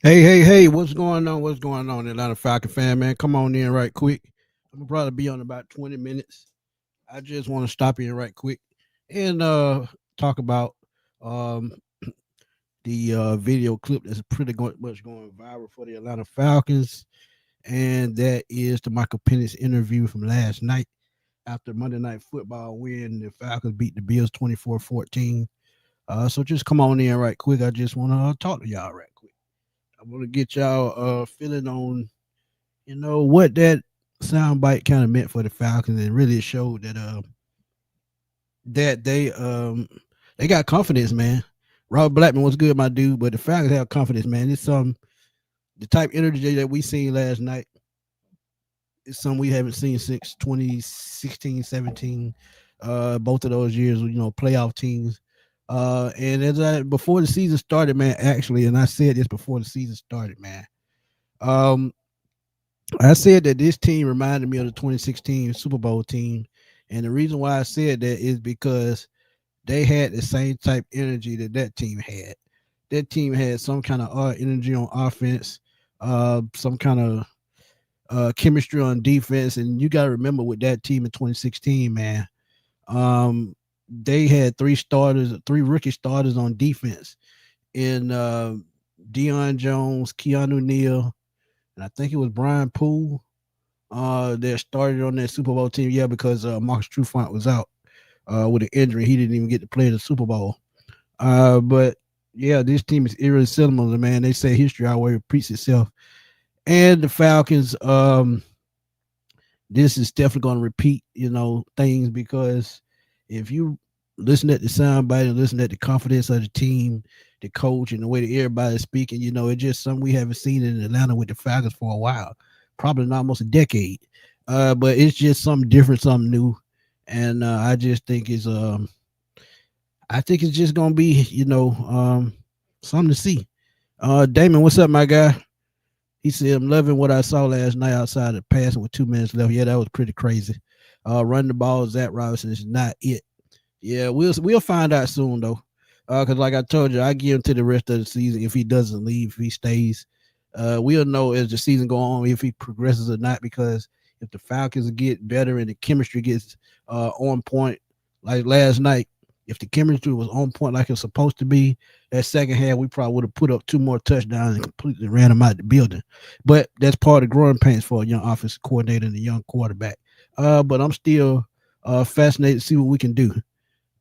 Hey, what's going on? What's going on, Atlanta Falcon fan, man? Come on in right quick. I'm gonna probably be on about 20 minutes. I just want to stop in right quick and talk about um the video clip that's much going viral for the Atlanta Falcons, and that is the Michael Penix interview from last night after Monday Night Football win. The Falcons beat the Bills 24-14. So just come on in right quick. I just want to talk to y'all right quick. I want to get y'all feeling on what that soundbite kind of meant for the Falcons, and really showed that they got confidence, man. Robert Blackman was good, my dude, but the Falcons have confidence, man. It's the type of energy that we seen last night is something we haven't seen since 2016, 17. Both of those years, playoff teams. And before the season started, man, actually, and I said this before the season started, man. Um, I said that this team reminded me of the 2016 Super Bowl team. And the reason why I said that is because they had the same type energy that team had. That team had some kind of energy on offense, some kind of chemistry on defense. And you got to remember with that team in 2016, man, they had three rookie starters on defense in Deion Jones, Keanu Neal, and I think it was Brian Poole that started on that Super Bowl team. Yeah, because Marcus Trufant was out with an injury. He didn't even get to play the Super Bowl. But yeah, this team is irresemblable, man. They say history always repeats itself. And the Falcons, this is definitely going to repeat, things, because if you listen at the soundbite and listen at the confidence of the team, the coach, and the way that everybody's speaking, it's just something we haven't seen in Atlanta with the Falcons for a while, probably not almost a decade. But it's just something different, something new, and I just think it's just gonna be, something to see. Damon, what's up, my guy? He said, I'm loving what I saw last night outside of passing with 2 minutes left. Yeah, that was pretty crazy. Running the ball, Zach Robinson is not it. Yeah, we'll find out soon though. Because like I told you, I give him to the rest of the season. If he doesn't leave, if he stays, we'll know as the season go on if he progresses or not. Because if the Falcons get better and the chemistry gets on point, like last night, if the chemistry was on point like it's supposed to be, that second half we probably would have put up 2 more touchdowns and completely ran them out the building. But that's part of growing pains for a young offensive coordinator and a young quarterback. But I'm still fascinated to see what we can do.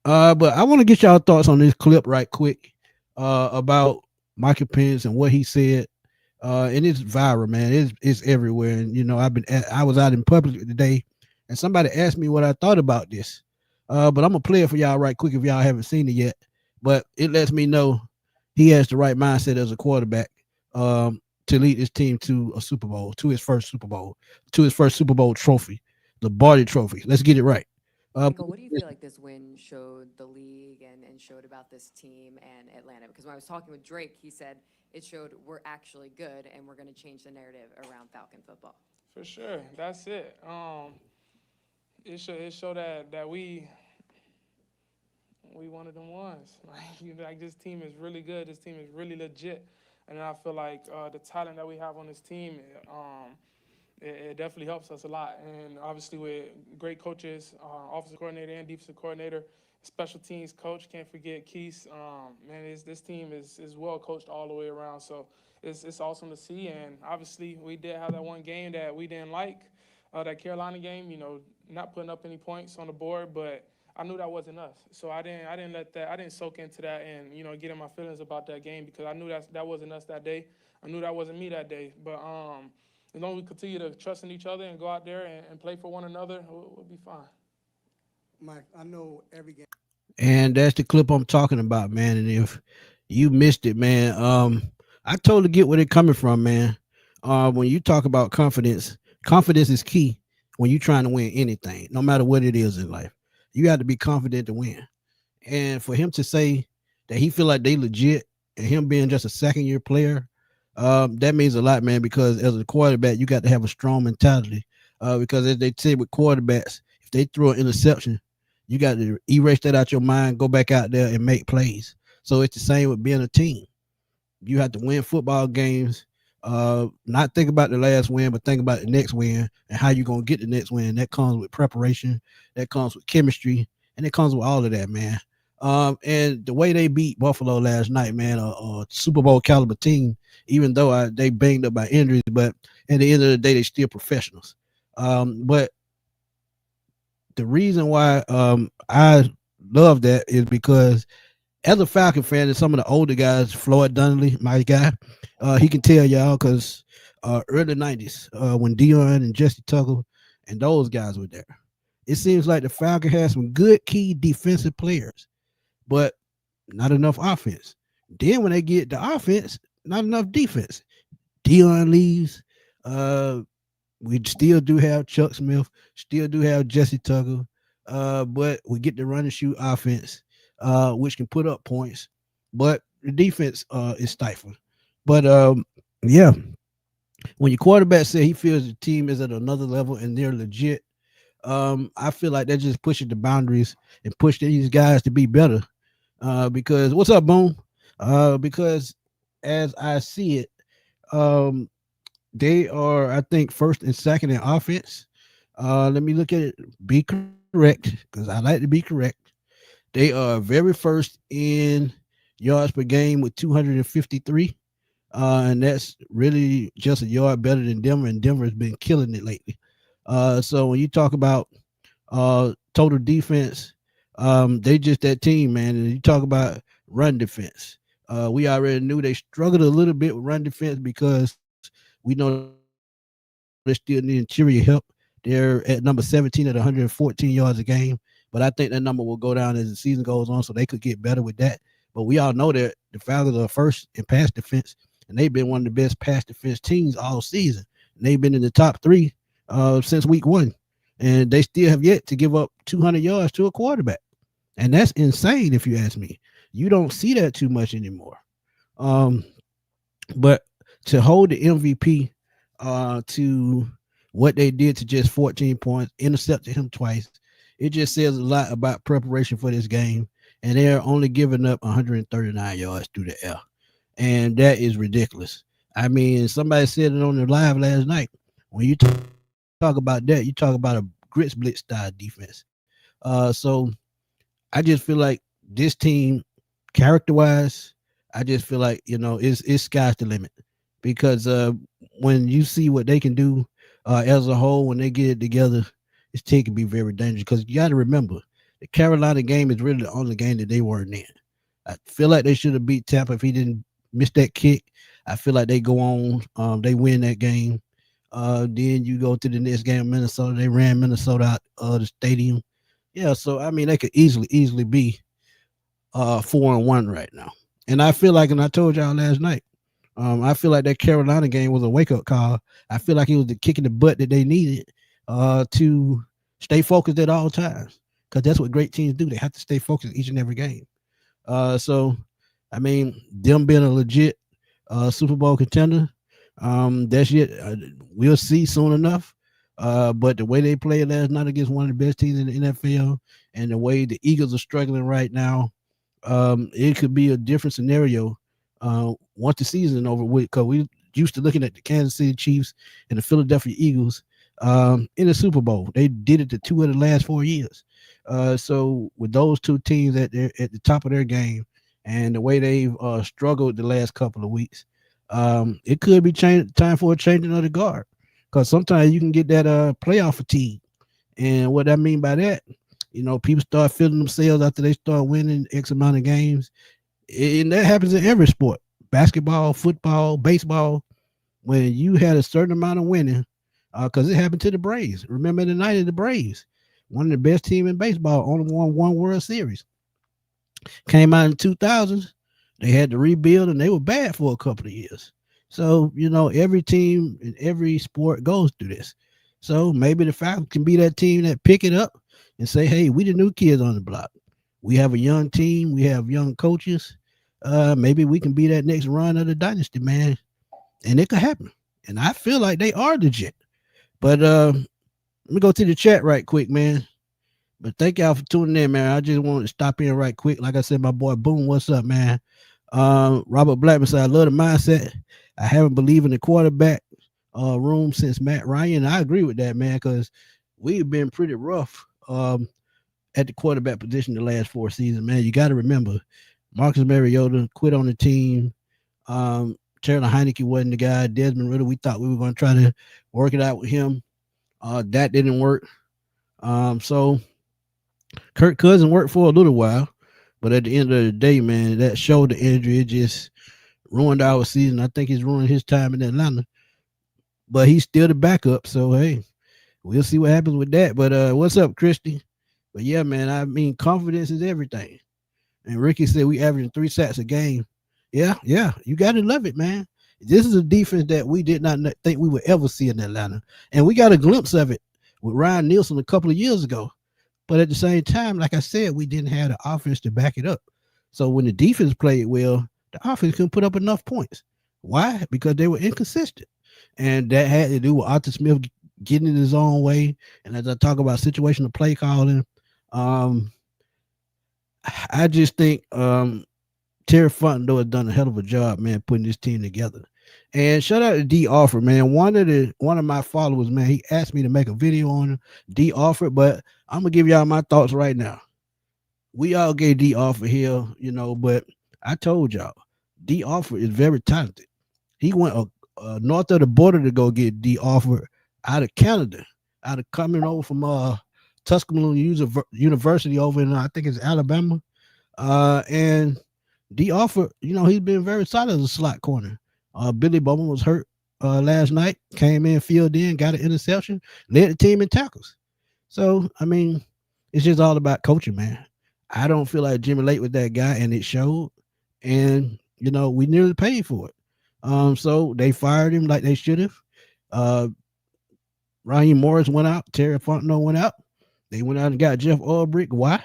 But I want to get y'all thoughts on this clip right quick about Michael Penix and what he said. And it's viral, man. It's everywhere. And I was out in public today, and somebody asked me what I thought about this. But I'm gonna play it for y'all right quick if y'all haven't seen it yet. But it lets me know he has the right mindset as a quarterback to lead his team to a Super Bowl, to his first Super Bowl, to his first Super Bowl trophy, the Barty Trophy. Let's get it right. Michael, what do you feel like this win showed the league and showed about this team and Atlanta? Because when I was talking with Drake, he said it showed we're actually good and we're going to change the narrative around Falcon football. For sure, that's it. It showed that we one of them ones. Like this team is really good. This team is really legit, and I feel like the talent that we have on this team, it definitely helps us a lot. And obviously with great coaches, offensive coordinator and defensive coordinator, special teams coach, can't forget Keith. Man, this team is well coached all the way around. So it's awesome to see. And obviously we did have that one game that we didn't like, that Carolina game. Not putting up any points on the board, but I knew that wasn't us. So I didn't soak into that and get in my feelings about that game because I knew that wasn't us that day. I knew that wasn't me that day. But as long as we continue to trust in each other and go out there and play for one another, we'll be fine. Mike, I know every game. And that's the clip I'm talking about, man. And if you missed it, man, I totally get where they're coming from, man. When you talk about confidence, confidence is key when you're trying to win anything, no matter what it is in life. You got to be confident to win. And for him to say that he feel like they legit, and him being just a second year player, that means a lot, man. Because as a quarterback, you got to have a strong mentality. Because as they say with quarterbacks, if they throw an interception, you got to erase that out your mind, go back out there and make plays. So it's the same with being a team. You have to win football games. Not think about the last win, but think about the next win and how you're gonna get the next win. That comes with preparation, that comes with chemistry, and it comes with all of that, man. And the way they beat Buffalo last night, man, a Super Bowl caliber team, even though they banged up by injuries, but at the end of the day, they still professionals. But the reason why I love that is because as a Falcon fan and some of the older guys, Floyd Dunley, my guy, he can tell y'all because early 90s, when Dion and Jesse Tucker and those guys were there, it seems like the Falcon has some good key defensive players, but not enough offense. Then when they get the offense, not enough defense. Dion leaves. We still do have Chuck Smith, still do have Jesse Tucker, but we get the run and shoot offense, which can put up points, but the defense is stifling. But yeah, when your quarterback said he feels the team is at another level and they're legit, I feel like they're just pushing the boundaries and push these guys to be better. Because what's up, Boom? Because as I see it, they are, I think, first and second in offense. Let me look at it. Be correct, because I like to be correct. They are very first in yards per game with 253. And that's really just a yard better than Denver, and Denver has been killing it lately. So when you talk about total defense, they just that team, man. And you talk about run defense. We already knew they struggled a little bit with run defense because we know they still need interior help. They're at number 17 at 114 yards a game, but I think that number will go down as the season goes on, so they could get better with that. But we all know that the Falcons are first in pass defense, and they've been one of the best pass defense teams all season. And they've been in the top three since week one, and they still have yet to give up 200 yards to a quarterback. And that's insane if you ask me. You don't see that too much anymore. But to hold the MVP to what they did to just 14 points, intercepted him twice, it just says a lot about preparation for this game. And they're only giving up 139 yards through the air. And that is ridiculous. I mean, somebody said it on the live last night. When you talk about that, you talk about a grits blitz style defense. So I just feel like this team, character-wise, I just feel like, it's sky's the limit. Because when you see what they can do as a whole, when they get it together, this team can be very dangerous. Because you got to remember, the Carolina game is really the only game that they weren't in. I feel like they should have beat Tampa if he didn't miss that kick. I feel like they go on, they win that game. Then you go to the next game, Minnesota. They ran Minnesota out of the stadium. Yeah, so I mean, they could easily be 4-1 right now. And I feel like, and I told y'all last night, I feel like that Carolina game was a wake-up call. I feel like it was the kick in the butt that they needed to stay focused at all times, because that's what great teams do. They have to stay focused each and every game. So, I mean, them being a legit Super Bowl contender, that's it. We'll see soon enough. But the way they played last night against one of the best teams in the NFL, and the way the Eagles are struggling right now, it could be a different scenario once the season is over with, because we used to looking at the Kansas City Chiefs and the Philadelphia Eagles in the Super Bowl. They did it to 2 of the last 4 years. So with those two teams at the top of their game, and the way they've struggled the last couple of weeks, it could be time for a changing of the guard, because sometimes you can get that playoff fatigue. And what I mean by that, people start feeling themselves after they start winning X amount of games. And that happens in every sport: basketball, football, baseball. When you had a certain amount of winning, because it happened to the Braves. Remember the night of the Braves, one of the best team in baseball, only won one World Series. Came out in 2000s. They had to rebuild, and they were bad for a couple of years. So, every team in every sport goes through this. So maybe the Falcons can be that team that pick it up and say, hey, we the new kids on the block. We have a young team. We have young coaches. Maybe we can be that next run of the dynasty, man. And it could happen. And I feel like they are legit. But let me go to the chat right quick, man. But thank y'all for tuning in, man. I just wanted to stop in right quick. Like I said, my boy Boom, what's up, man? Robert Blackman said, I love the mindset. I haven't believed in the quarterback room since Matt Ryan. I agree with that, man, because we've been pretty rough at the quarterback position the last 4 seasons, man. You got to remember, Marcus Mariota quit on the team. Taylor Heineke wasn't the guy. Desmond Ritter, we thought we were going to try to work it out with him. That didn't work. So Kirk Cousins worked for a little while, but at the end of the day, man, that shoulder injury, it just ruined our season. I think he's ruined his time in Atlanta, but he's still the backup. So, hey, we'll see what happens with that. But what's up, Christy? But yeah, man, I mean, confidence is everything. And Ricky said we averaging 3 sacks a game. Yeah, you got to love it, man. This is a defense that we did not think we would ever see in Atlanta. And we got a glimpse of it with Ryan Nielsen a couple of years ago. But at the same time, like I said, we didn't have the offense to back it up. So when the defense played well, the offense couldn't put up enough points. Why? Because they were inconsistent. And that had to do with Arthur Smith getting in his own way. And as I talk about situational play calling, I just think Terry Fontenot has done a hell of a job, man, putting this team together. And shout out to D. Offer, man. One of my followers, man, he asked me to make a video on D. Offer, but I'm gonna give y'all my thoughts right now. We all gave D. Offer here, but I told y'all, D. Offer is very talented. He went north of the border to go get D. Offer out of Canada, out of coming over from Tuscaloosa University over in I think it's Alabama, and D. Offer, he's been very solid as a slot corner. Billy Bowman was hurt last night, came in, filled in, got an interception, led the team in tackles. So, I mean, it's just all about coaching, man. I don't feel like Jimmy Lake was that guy, and it showed. And, we nearly paid for it. So they fired him like they should have. Raheem Morris went out. Terry Fontenot went out. They went out and got Jeff Ulbrich. Why?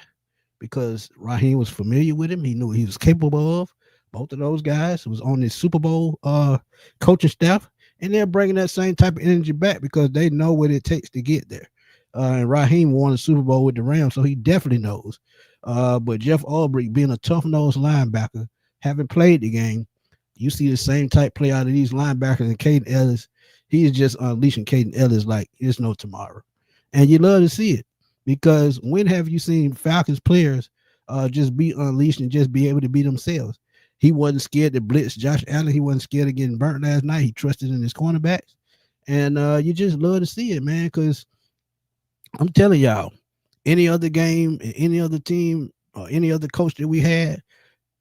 Because Raheem was familiar with him. He knew what he was capable of. Both of those guys was on the Super Bowl coaching staff, and they're bringing that same type of energy back because they know what it takes to get there. And Raheem won the Super Bowl with the Rams, so he definitely knows. But Jeff Ulbrich, being a tough-nosed linebacker, having played the game, you see the same type play out of these linebackers. And Caden Ellis, he is just unleashing Caden Ellis like it's no tomorrow. And you love to see it because when have you seen Falcons players just be unleashed and just be able to be themselves? He wasn't scared to blitz Josh Allen. He wasn't scared of getting burnt last night. He trusted in his cornerbacks. And you just love to see it, man, because I'm telling y'all, any other game, any other team, or any other coach that we had,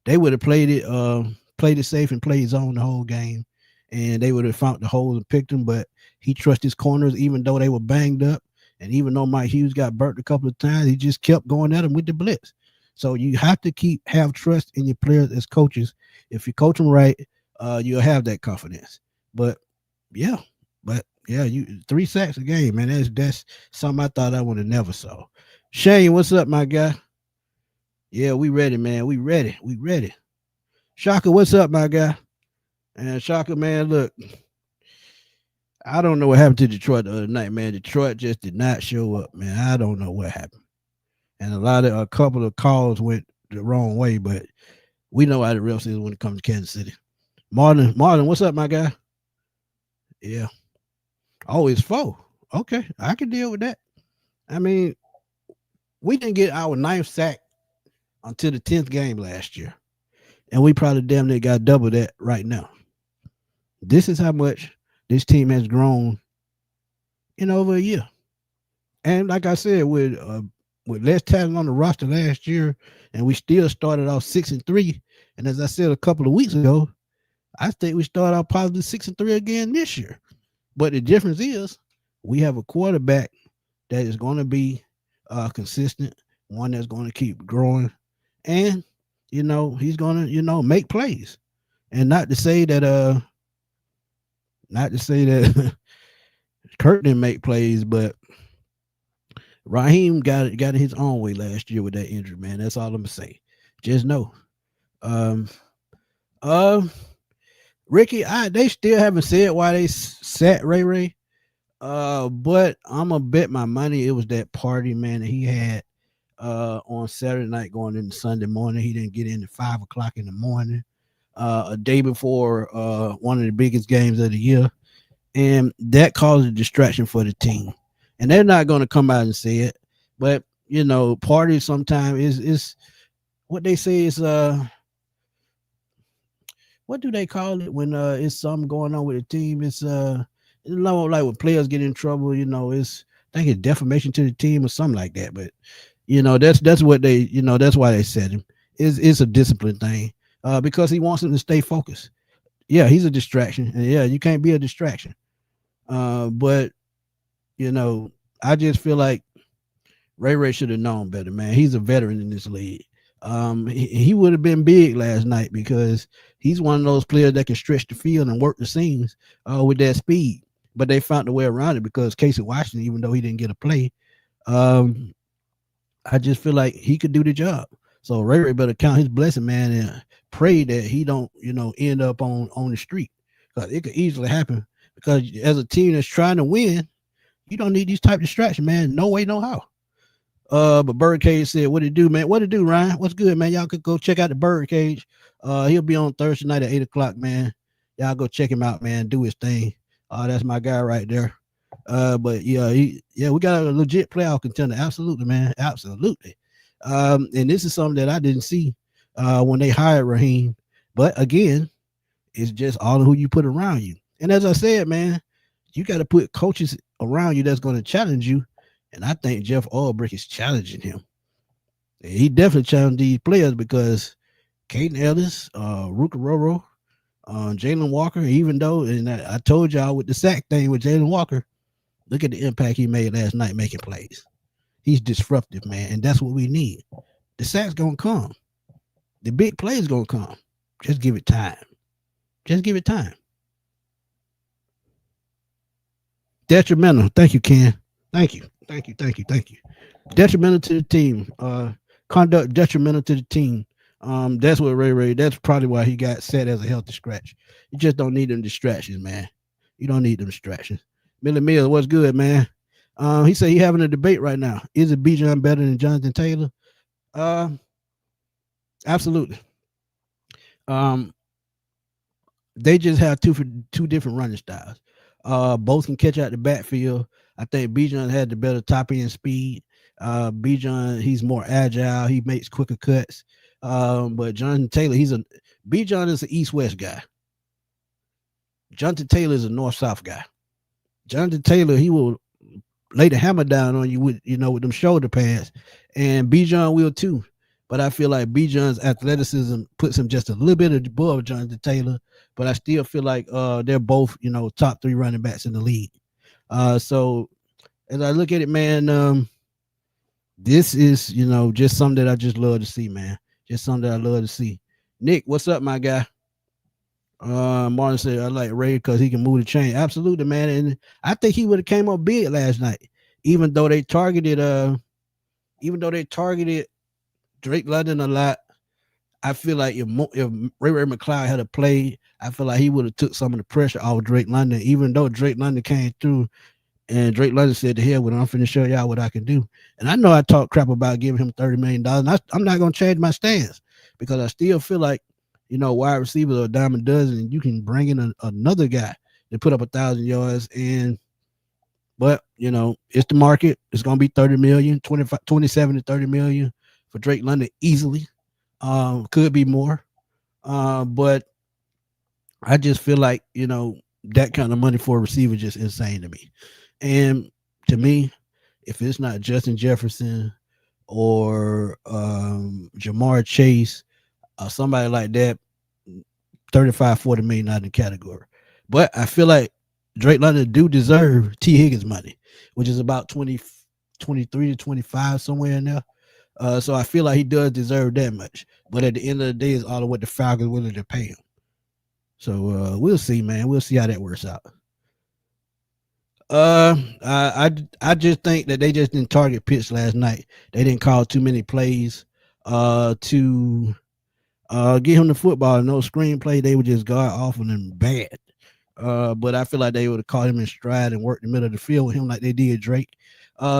they would have played it safe and played zone the whole game. And they would have found the holes and picked them. But he trusted his corners, even though they were banged up. And even though Mike Hughes got burnt a couple of times, he just kept going at them with the blitz. So you have to have trust in your players as coaches. If you coach them right, you'll have that confidence. But yeah, you 3 sacks a game, man. That's something I thought I would have never saw. Shane, what's up, my guy? Yeah, we ready, man. We ready. Shaka, what's up, my guy? And Shaka, man, look, I don't know what happened to Detroit the other night, man. Detroit just did not show up, man. I don't know what happened. And a couple of calls went the wrong way, but we know how the real season when it comes to Kansas City. Marlon, what's up, my guy? Yeah. Oh, it's 4. Okay, I can deal with that. I mean, we didn't get our 9th sack until the 10th game last year. And we probably damn near got double that right now. This is how much this team has grown in over a year. And like I said, with less talent on the roster last year, and we still started off 6-3. And as I said a couple of weeks ago, I think we start out positive 6-3 again this year. But the difference is we have a quarterback that is going to be consistent, one that's going to keep growing, and he's going to make plays. And not to say that Kurt didn't make plays, but Raheem got it his own way last year with that injury, man. That's all I'm gonna say. Just know. Ricky, they still haven't said why they sat Ray. But I'm gonna bet my money it was that party, man, that he had on Saturday night going into Sunday morning. He didn't get in at 5 o'clock in the morning. a day before one of the biggest games of the year, and that caused a distraction for the team. And they're not going to come out and say it, but parties sometimes is what they say is what do they call it when it's something going on with the team? It's like when players get in trouble, it's I think it's defamation to the team or something like that. But that's what they that's why they said him. It's a discipline thing. Because he wants him to stay focused. Yeah, he's a distraction. And yeah, you can't be a distraction. But I just feel like Ray should have known better, man. He's a veteran in this league. He would have been big last night because he's one of those players that can stretch the field and work the seams with that speed. But they found a way around it because Casey Washington, even though he didn't get a play, I just feel like he could do the job. So Ray better count his blessing, man, and pray that he don't, end up on the street. Because it could easily happen. Because as a team that's trying to win, you don't need these type of distractions, man. No way, no how. But Birdcage said, "What it do, man? What it do, Ryan? What's good, man? Y'all could go check out the Birdcage. He'll be on Thursday night at 8:00, man. Y'all go check him out, man. Do his thing. That's my guy right there. But yeah, we got a legit playoff contender. Absolutely, man. Absolutely. And this is something that I didn't see when they hired Raheem. But again, it's just all of who you put around you. And as I said, man, you got to put coaches around you that's going to challenge you. And I think Jeff Ulbrich is challenging him. And he definitely challenged these players because Caden Ellis, Rukaroro, Jalen Walker, even though, and I told y'all with the sack thing with Jalen Walker, look at the impact he made last night making plays. He's disruptive, man, and that's what we need. The sack's going to come. The big play's going to come. Just give it time. Just give it time. Detrimental. Thank you, Ken. Thank you. Detrimental to the team. Conduct detrimental to the team. That's what Ray. That's probably why he got set as a healthy scratch. You just don't need them distractions, man. You don't need them distractions. Millie Mills, what's good, man? He said he having a debate right now. Is it Bijan better than Jonathan Taylor? Absolutely. They just have two different running styles. Both can catch out the backfield. I think Bijan had the better top end speed. Bijan, he's more agile. He makes quicker cuts. But Jonathan Taylor, Bijan is an east-west guy. Jonathan Taylor is a north-south guy. Jonathan Taylor, he will lay the hammer down on you with them shoulder pads, and Bijan will too. But I feel like Bijan's athleticism puts him just a little bit above Jonathan Taylor. But I still feel like they're both top 3 running backs in the league. So as I look at it, man, this is just something that I just love to see, man. Just something that I love to see. Nick, what's up, my guy? Martin said I like Ray because he can move the chain. Absolutely, man. And I think he would have came up big last night, even though they targeted Drake London a lot. I feel like if Ray McCloud had a play, I feel like he would have took some of the pressure off Drake London, even though Drake London came through and Drake London said to hell with I'm finna show y'all what I can do. And I know I talk crap about giving him $30 million. And I'm not going to change my stance because I still feel like, wide receivers are a dime a dozen and you can bring in another guy to put up 1,000 yards. But it's the market. It's going to be 30 million, 27 to 30 million for Drake London easily. Could be more. But I just feel like, that kind of money for a receiver is just insane to me. And to me, if it's not Justin Jefferson or Jamar Chase or somebody like that, 35, 40 million not in the category. But I feel like Drake London do deserve T. Higgins money, which is about 23 to 25, somewhere in there. So I feel like he does deserve that much. But at the end of the day, it's all of what the Falcons are willing to pay him. So we'll see, man. We'll see how that works out. I just think that they just didn't target Pitts last night. They didn't call too many plays to get him the football. No screenplay. They would just guard off on him bad. But I feel like they would have caught him in stride and worked the middle of the field with him like they did Drake.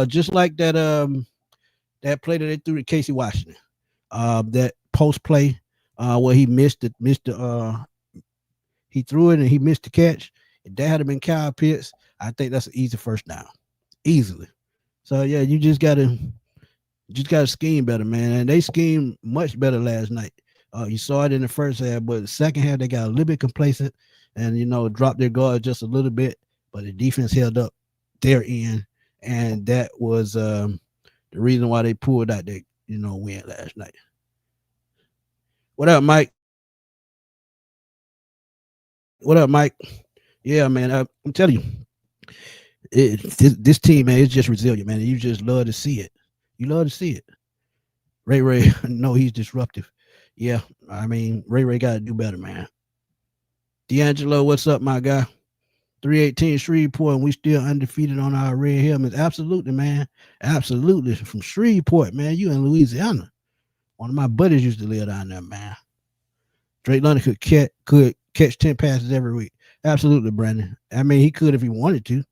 Just like that play that they threw to Casey Washington. That post play where he he threw it and he missed the catch. If that had been Kyle Pitts, I think that's an easy first down, easily. So yeah, you just gotta scheme better, man. And they schemed much better last night. You saw it in the first half, but the second half they got a little bit complacent and dropped their guard just a little bit. But the defense held up their end, and that was the reason why they pulled out that win last night. What up, Mike? What up, Mike? Yeah, man. I'm telling you, this team, man, it's just resilient, man. You just love to see it. You love to see it. Ray, no, he's disruptive. Yeah, I mean, Ray got to do better, man. D'Angelo, what's up, my guy? 318 Shreveport, and we still undefeated on our red helmets. Absolutely, man. Absolutely. From Shreveport, man. You in Louisiana. One of my buddies used to live down there, man. Drake London could catch 10 passes every week. Absolutely, Brandon. I mean, he could if he wanted to.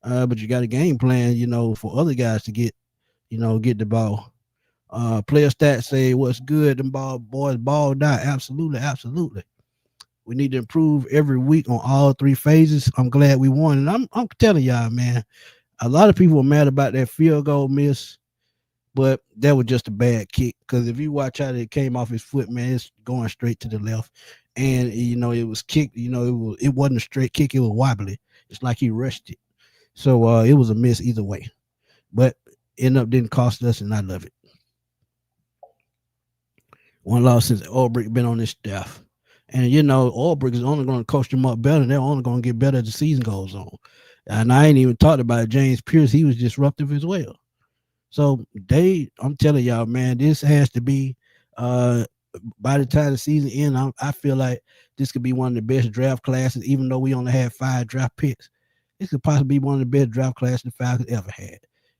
But you got a game plan, for other guys to get the ball. Player stats say what's good, them boys balled out. Absolutely. We need to improve every week on all three phases. I'm glad we won. And I'm telling y'all, man, a lot of people were mad about that field goal miss, but that was just a bad kick. Because if you watch how it came off his foot, man, it's going straight to the left. And it was kicked, it wasn't a straight kick, it was wobbly. It's like he rushed it. So it was a miss either way. But end up didn't cost us, and I love it. One loss since Ulbrich been on this staff. And Ulbrich is only going to coach them up better. They're only going to get better as the season goes on. And I ain't even talked about James Pierce. He was disruptive as well. So I'm telling y'all, man, this has to be by the time the season ends, I feel like this could be one of the best draft classes, even though we only had 5 draft picks. This could possibly be one of the best draft classes the Falcons ever had.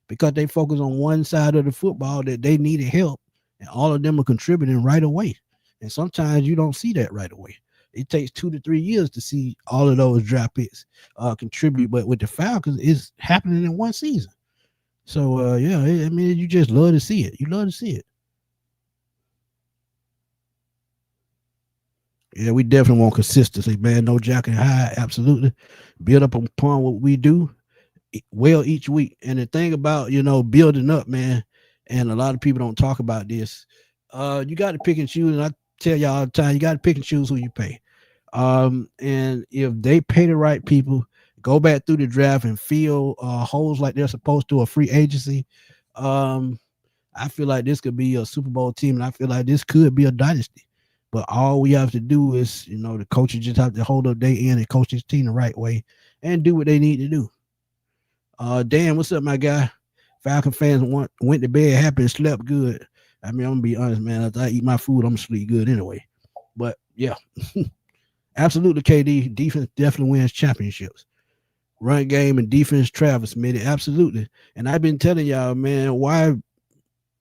Because they focus on one side of the football that they needed help, and all of them are contributing right away. And sometimes you don't see that right away. It takes 2 to 3 years to see all of those draft picks contribute. But with the Falcons, it's happening in one season. So, yeah, I mean, you just love to see it. You love to see it. Yeah, we definitely want consistency, man. No jacking high, absolutely. Build up upon what we do well each week. And the thing about, building up, man, and a lot of people don't talk about this, you got to pick and choose. And I tell y'all all the time, you got to pick and choose who you pay. And if they pay the right people, go back through the draft and fill holes like they're supposed to, a free agency, I feel like this could be a Super Bowl team, and I feel like this could be a dynasty. But all we have to do is, the coaches just have to hold up their end and coach this team the right way and do what they need to do. Dan, what's up, my guy? Falcon fans went to bed happy and slept good. I mean, I'm gonna be honest, man. After I eat my food, I'm gonna sleep good anyway. But yeah, absolutely, KD. Defense definitely wins championships. Run game and defense travels, Smitty. Absolutely. And I've been telling y'all, man, why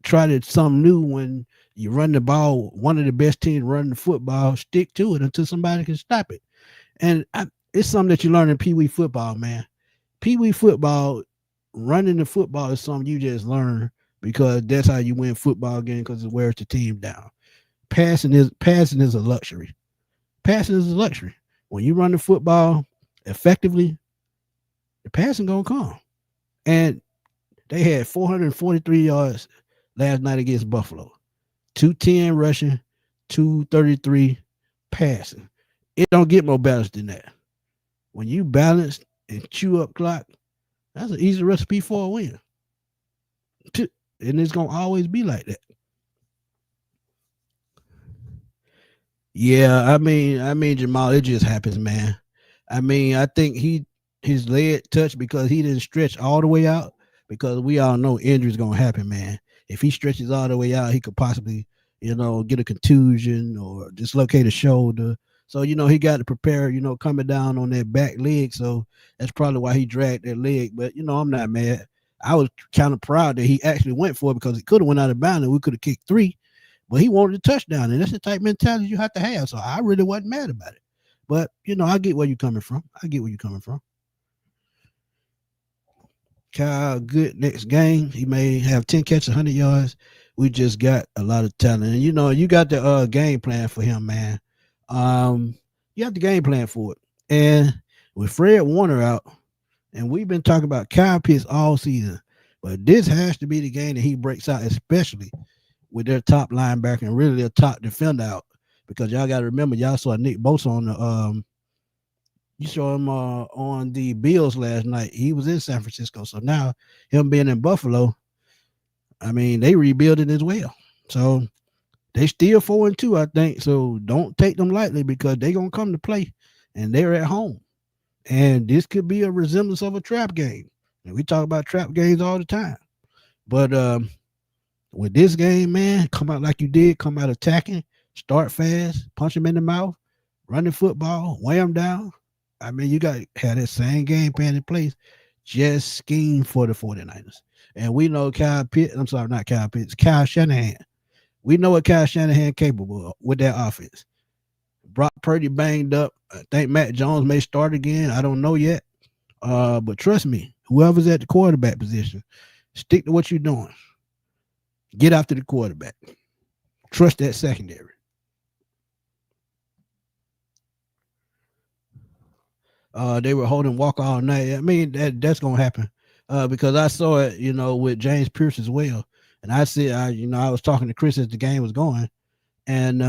try something new when you run the ball? One of the best teams running the football, stick to it until somebody can stop it. And it's something that you learn in Pee Wee football, man. Pee Wee football, running the football is something you just learn because that's how you win football games, because it wears the team down. Passing is a luxury. Passing is a luxury. When you run the football effectively, the passing gonna come. And they had 443 yards last night against Buffalo. 210 rushing, 233 passing. It don't get more balanced than that. When you balance and chew up clock, that's an easy recipe for a win. And it's gonna always be like that. Yeah, I mean, Jamal, it just happens, man. I mean, I think his leg touched because he didn't stretch all the way out, because we all know injury's gonna happen, man. If he stretches all the way out, he could possibly, get a contusion or dislocate a shoulder. So, he got to prepare, coming down on that back leg. So that's probably why he dragged that leg. But, I'm not mad. I was kind of proud that he actually went for it, because he could have went out of bounds and we could have kicked 3. But he wanted a touchdown, and that's the type of mentality you have to have. So I really wasn't mad about it. But, I get where you're coming from. Kyle, good next game. He may have 10 catches, 100 yards. We just got a lot of talent. And you got the game plan for him, man. Um, you have the game plan for it. And with Fred Warner out, and we've been talking about Kyle Pitts all season, but this has to be the game that he breaks out, especially with their top linebacker and really their top defender out. Because y'all got to remember, y'all saw Nick Bosa on the you saw him on the Bills last night. He was in San Francisco, so now him being in Buffalo, I mean, they rebuilding as well. So they still 4-2, I think. So don't take them lightly because they're gonna come to play, and they're at home. And this could be a resemblance of a trap game. And we talk about trap games all the time. But with this game, man, come out like you did, come out attacking, start fast, punch them in the mouth, run the football, weigh them down. I mean, you got to have that same game plan in place. Just scheme for the 49ers. And we know Kyle Pitts, I'm sorry, not Kyle Pitts, Kyle Shanahan. We know what Kyle Shanahan capable of with that offense. Brock Purdy banged up. I think Matt Jones may start again. I don't know yet. But trust me, whoever's at the quarterback position, stick to what you're doing. Get after the quarterback. Trust that secondary. They were holding Walker all night. I mean, that's gonna happen. Because I saw it, with James Pierce as well. And I said, I was talking to Chris as the game was going, and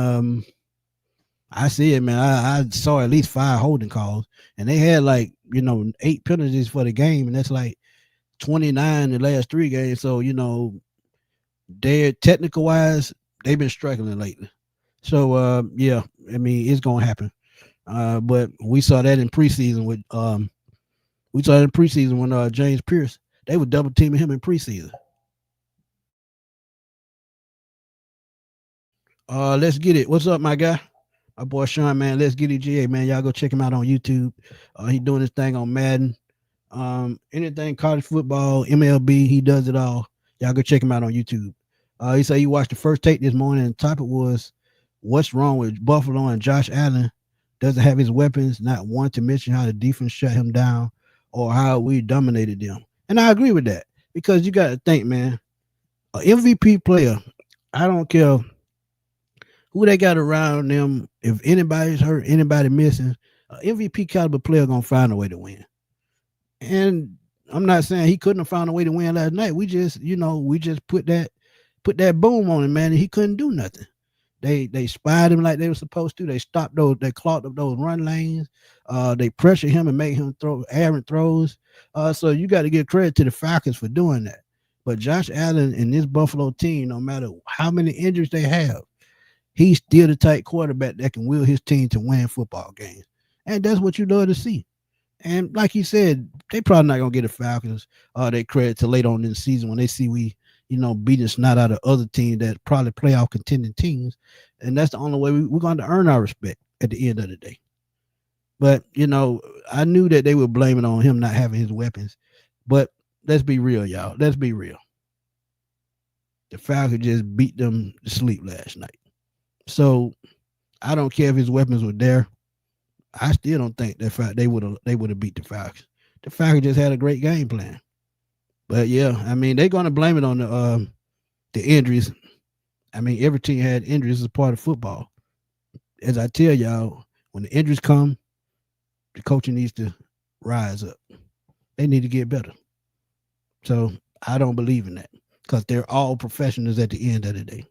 I see it, man. I saw at least 5 holding calls, and they had 8 penalties for the game, and that's like 29 in the last 3 games. So they're technical wise, they've been struggling lately. So yeah, I mean it's gonna happen. But we saw that in preseason when James Pierce, they were double teaming him in preseason. Let's get it. What's up, my guy? My boy Sean, man. Let's get it, GA, man. Y'all go check him out on YouTube. He doing his thing on Madden. Anything college football, MLB, he does it all. Y'all go check him out on YouTube. He said he watched the first take this morning, and the topic was, what's wrong with Buffalo and Josh Allen doesn't have his weapons, not one to mention how the defense shut him down or how we dominated them. And I agree with that because you got to think, man, an MVP player, I don't care who they got around them. If anybody's hurt, anybody missing, an MVP caliber player going to find a way to win. And I'm not saying he couldn't have found a way to win last night. We just put that boom on him, man, and he couldn't do nothing. They spied him like they were supposed to. They clogged up those run lanes. They pressured him and made him throw errant throws. So you got to give credit to the Falcons for doing that. But Josh Allen and this Buffalo team, no matter how many injuries they have, he's still the type quarterback that can will his team to win football games. And that's what you love to see. And like you said, they probably not going to get the Falcons their credit till later on in the season when they see we beat the snot out of other teams that probably playoff contending teams. And that's the only way we're going to earn our respect at the end of the day. But, I knew that they would blame it on him not having his weapons. But let's be real, y'all. Let's be real. The Falcons just beat them to sleep last night. So I don't care if his weapons were there. I still don't think that they would have beat the Falcons. The Falcons just had a great game plan. But yeah, I mean they're gonna blame it on the injuries. I mean every team had injuries as part of football. As I tell y'all, when the injuries come, the coaching needs to rise up. They need to get better. So I don't believe in that because they're all professionals at the end of the day.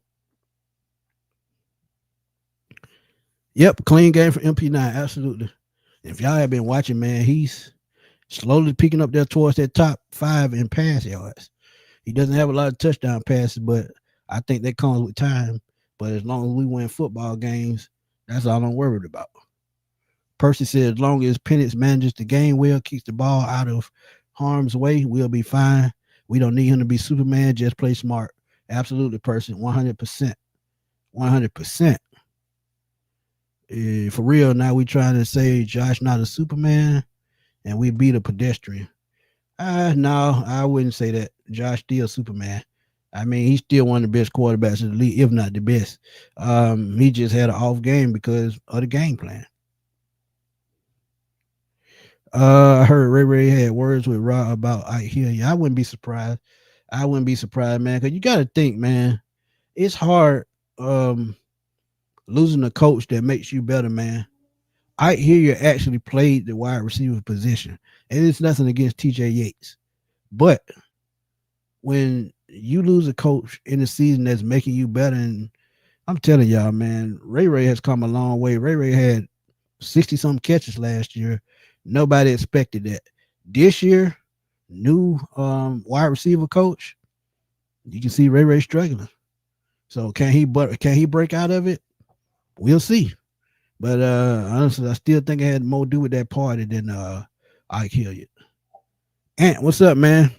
Yep, clean game for MP9, absolutely. If y'all have been watching, man, he's slowly picking up there towards that top 5 in pass yards. He doesn't have a lot of touchdown passes, but I think that comes with time. But as long as we win football games, that's all I'm worried about. Percy said, as long as Penix manages the game well, keeps the ball out of harm's way, we'll be fine. We don't need him to be Superman, just play smart. Absolutely, Percy, 100%. 100%. For real, now we trying to say Josh not a Superman and we beat a pedestrian. No, I wouldn't say that. Josh still Superman. I mean, he's still one of the best quarterbacks in the league, if not the best. He just had an off game because of the game plan. I heard Ray had words with Rob about I hear you. I wouldn't be surprised. Man, because you got to think, man. it's hard um, losing a coach that makes you better, man. I hear you actually played the wide receiver position, and it's nothing against TJ Yates, but when you lose a coach in the season that's making you better, and I'm telling y'all, man, Ray has come a long way. Ray had 60 some catches last year. Nobody expected that. This year, new wide receiver coach, you can see Ray struggling. So can he break out of it? We'll see. But honestly, I still think it had more to do with that party than Ike Hilliard. Ant, what's up, man?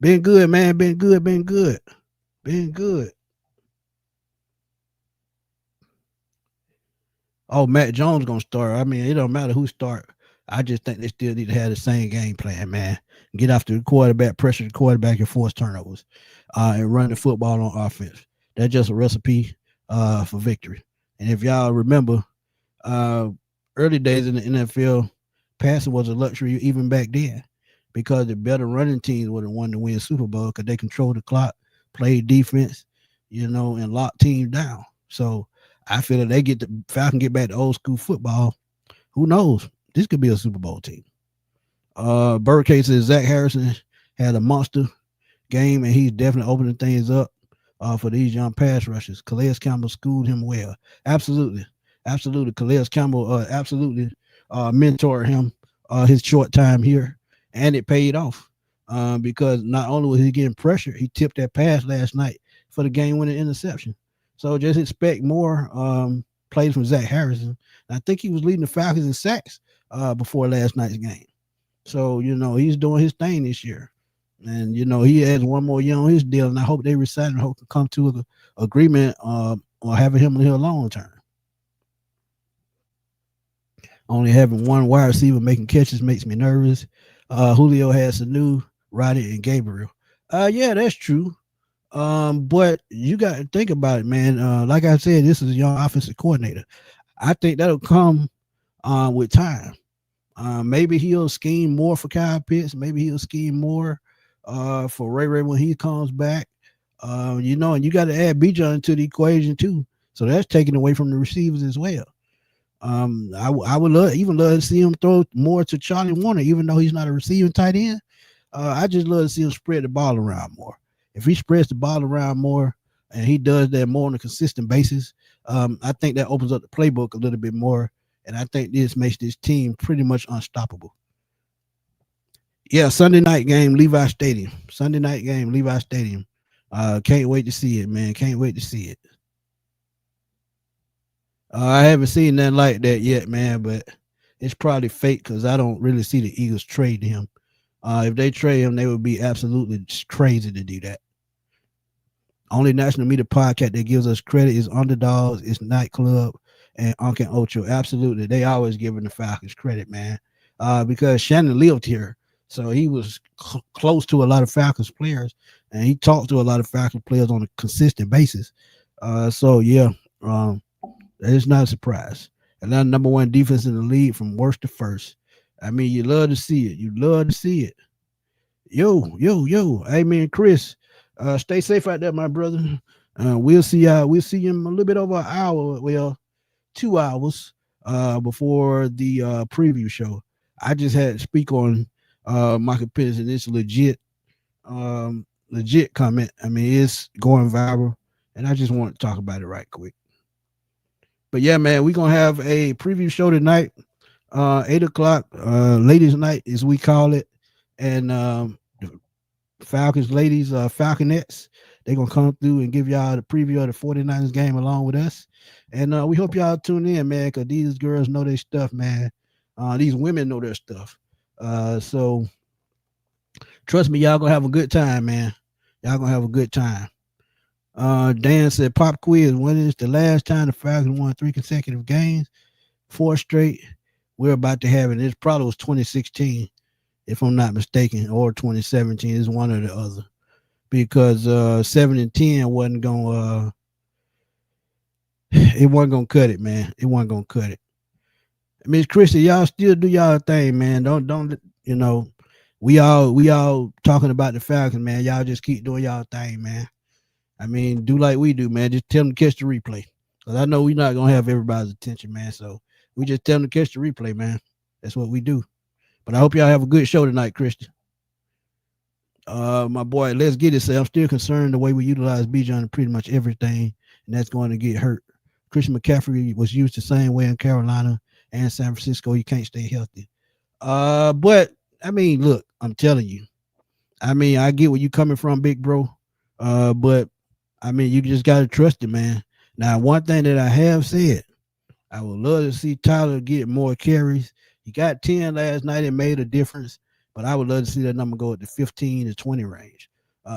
Been good, man. Been good. Been good. Been good. Oh, Matt Jones gonna start. I mean, it don't matter who start. I just think they still need to have the same game plan, man. Get after the quarterback, pressure the quarterback, and force turnovers, and run the football on offense. That's just a recipe for victory. And if y'all remember, uh, early days in the NFL, passing was a luxury even back then, because the better running teams would have won the win Super Bowl because they controlled the clock, played defense, and locked teams down. So I feel that they get the Falcons get back to old school football. Who knows? This could be a Super Bowl team. Birdcage says Zach Harrison had a monster game, and he's definitely opening things up for these young pass rushers. Calais Campbell schooled him well. Absolutely. Calais Campbell absolutely mentored him his short time here, and it paid off because not only was he getting pressure, he tipped that pass last night for the game-winning interception. So just expect more plays from Zach Harrison. I think he was leading the Falcons in sacks before last night's game. So, he's doing his thing this year. And, he has one more year on his deal, and I hope they resign and hope to come to an agreement or having him here long term. Only having one wide receiver making catches makes me nervous. Julio has Sanu, Roddy, and Gabriel. Yeah, that's true. But you got to think about it, man. Like I said, this is a young offensive coordinator. I think that'll come with time. Maybe he'll scheme more for Kyle Pitts. Maybe he'll scheme more for Ray when he comes back. And you got to add Bijan to the equation too. So that's taken away from the receivers as well. I would love to see him throw more to Charlie Warner, even though he's not a receiving tight end. I just love to see him spread the ball around more. If he spreads the ball around more and he does that more on a consistent basis, I think that opens up the playbook a little bit more. And I think this makes this team pretty much unstoppable. Yeah, Sunday night game, Levi Stadium. Can't wait to see it, man. Can't wait to see it. I haven't seen nothing like that yet, man, but it's probably fake because I don't really see the Eagles trade him. If they trade him, they would be absolutely crazy to do that. Only national media podcast that gives us credit is Underdogs, it's Nightclub, and Uncle Ocho. Absolutely. They always giving the Falcons credit, man, because Shannon lived here. So he was close to a lot of Falcons players, and he talked to a lot of Falcons players on a consistent basis. So, yeah, it's not a surprise. Atlanta number one defense in the league from worst to first. I mean, you love to see it. Yo. Hey, man, Chris, stay safe out there, my brother. We'll see you in a little bit over an hour. Well, 2 hours before the preview show. I just had to speak on Michael Penix, and it's legit comment. I mean, it's going viral, and I just want to talk about it right quick. But yeah, man, we're gonna have a preview show tonight, 8:00, ladies' night as we call it, and the Falcons ladies, Falconettes, they're gonna come through and give y'all the preview of the 49ers game along with us. And we hope y'all tune in, man, because these girls know their stuff, man. These women know their stuff. So trust me, y'all gonna have a good time, man. Y'all gonna have a good time. Dan said, pop quiz, when is the last time the Falcons won 3 consecutive games? 4 straight. We're about to have it. It probably was 2016, if I'm not mistaken, or 2017. It's one or the other. Because 7-10 wasn't gonna it wasn't gonna cut it, man. It wasn't gonna cut it. Miss Christie, y'all still do y'all thing, man. Don't we all talking about the Falcons, man. Y'all just keep doing y'all thing, man. I mean, do like we do, man. Just tell them to catch the replay. Because I know we're not going to have everybody's attention, man. So we just tell them to catch the replay, man. That's what we do. But I hope y'all have a good show tonight, Christian. My boy, let's get it. Say, I'm still concerned the way we utilize Bijan in pretty much everything, and that's going to get hurt. Christian McCaffrey was used the same way in Carolina and San Francisco. He can't stay healthy. But I mean, look, I'm telling you. I mean, I get where you coming from, big bro. But I mean, you just gotta trust it, man. Now, one thing that I have said, I would love to see Tyler get more carries. He got 10 last night. It made a difference. But I would love to see that number go at the 15 to 20 range.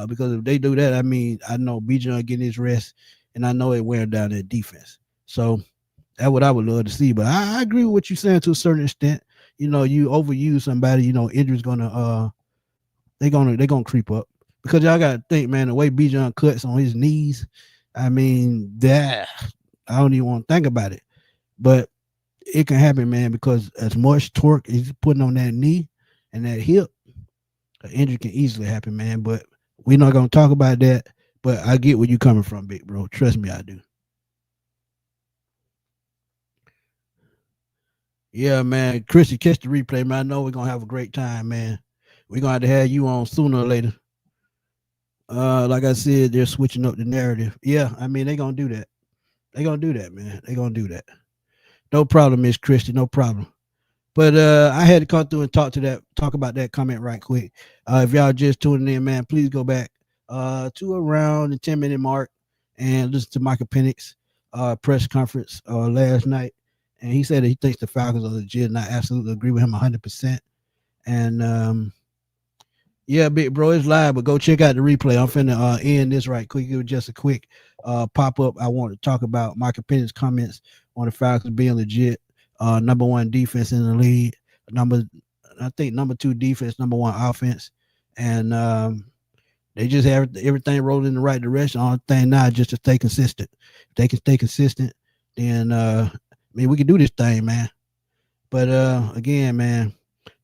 Because if they do that, I mean, I know Bijan getting his rest, and I know it wearing down their defense. So that's what I would love to see. But I agree with what you're saying to a certain extent. You know, you overuse somebody, you know, injury's gonna they're gonna creep up. Because y'all gotta think, man, the way Bijan cuts on his knees, I mean, that I don't even want to think about it. But it can happen, man, because as much torque he's putting on that knee and that hip, an injury can easily happen, man. But we're not gonna talk about that. But I get where you coming from, big bro. Trust me, I do. Yeah, man. Chrissy, catch the replay, man. I know we're gonna have a great time, man. We're gonna have to have you on sooner or later. Like I said, they're switching up the narrative. Yeah, I mean, they're gonna do that. They're gonna do that, man. They're gonna do that. No problem, Miss Christy, no problem. But I had to come through and talk about that comment right quick. If y'all just tuning in, man, please go back to around the 10-minute mark and listen to Michael Penix press conference last night. And he said that he thinks the Falcons are legit, and I absolutely agree with him 100%. And yeah, big bro, it's live, but go check out the replay. I'm finna end this right quick. It was just a quick pop up. I want to talk about Michael Penix comments on the Falcons being legit. Number one defense in the league. I think number two defense, number one offense, and they just have everything rolling in the right direction. Only thing now is just to stay consistent. If they can stay consistent, then I mean, we can do this thing, man. But again, man,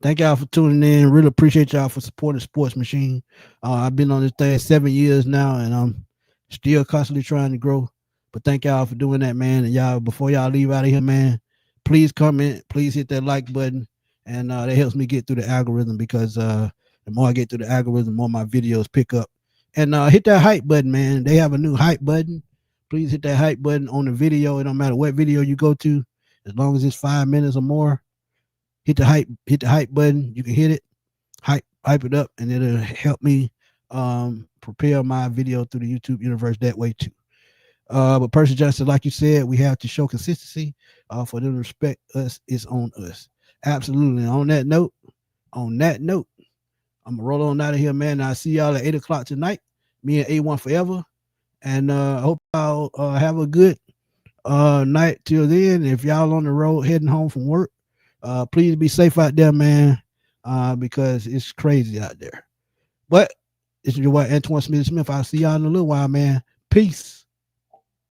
thank y'all for tuning in. Really appreciate y'all for supporting Sports Machine. I've been on this thing 7 years now, and I'm still constantly trying to grow. But thank y'all for doing that, man. And y'all, before y'all leave out of here, man, please comment, please hit that like button, and that helps me get through the algorithm, because the more I get through the algorithm, the more my videos pick up. And hit that hype button, man. They have a new hype button. Please hit that hype button on the video. It don't matter what video you go to, as long as it's 5 minutes or more. Hit the hype button. You can hit it, hype it up, and it'll help me prepare my video through the YouTube universe that way too. But Percy Johnson, like you said, we have to show consistency. For them to respect us, it's on us. Absolutely. And on that note, I'm gonna roll on out of here, man. I'll see y'all at 8:00 tonight. Me and A1 forever. And I hope y'all have a good night till then. If y'all on the road heading home from work, please be safe out there, man, because it's crazy out there. But this is your boy Antoine Smith. I'll see y'all in a little while, man. Peace.